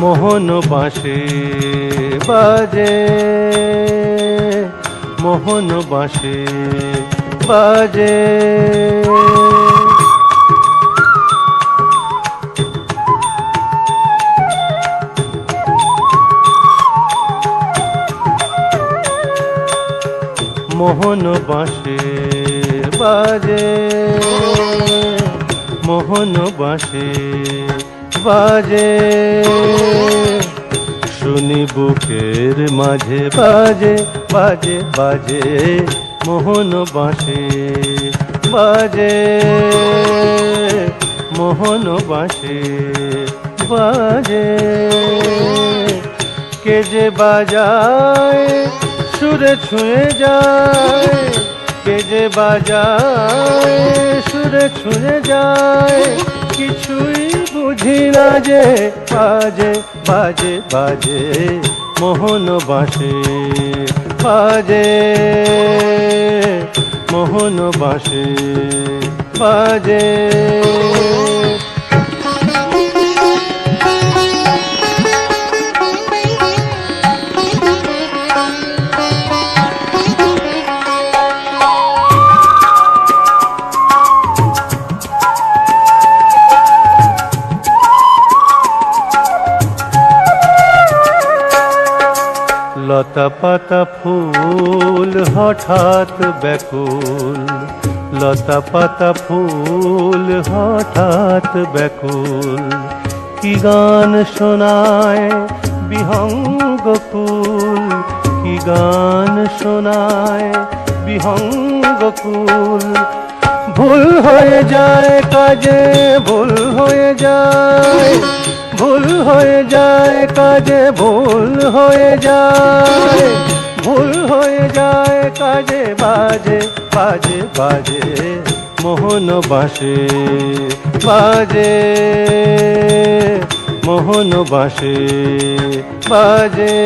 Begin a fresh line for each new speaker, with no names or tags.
মোহন বাঁশি বাজে, মোহন বাঁশি বাজে। মোহন বাঁশি বাজে, মোহন বাঁশি বাজে। শুনি বুকের মাঝে বাজে বাজে বাজে, মোহন বাঁশি বাজে, মোহন বাঁশি বাজে। কে যে বাজায় সুরে ছুঁয়ে যায়, কে যে বাজায় সুরে ছুঁয়ে যায়, কিছুই বুঝি না যে বাজে বাজে বাজে, মোহন বাঁশি বাজে, মোহন বাঁশি বাজে। লতা পাতা ফুল হঠাৎ ব্যাকুল, লতা পাতা ফুল হঠাৎ ব্যাকুল। কি গান শোনায় বিহঙ্গ কুল, কি গান শোনায় বিহঙ্গ কুল। ভুল হয়ে যায় কাজে, ভুল হয়ে যায়, ভুল হয়ে যায় কাজে, ভুল হয়ে যায়, ভুল হয়ে যায় কাজে। বাজে বাজে বাজে, মোহন বাঁশি বাজে, মোহন বাঁশি বাজে।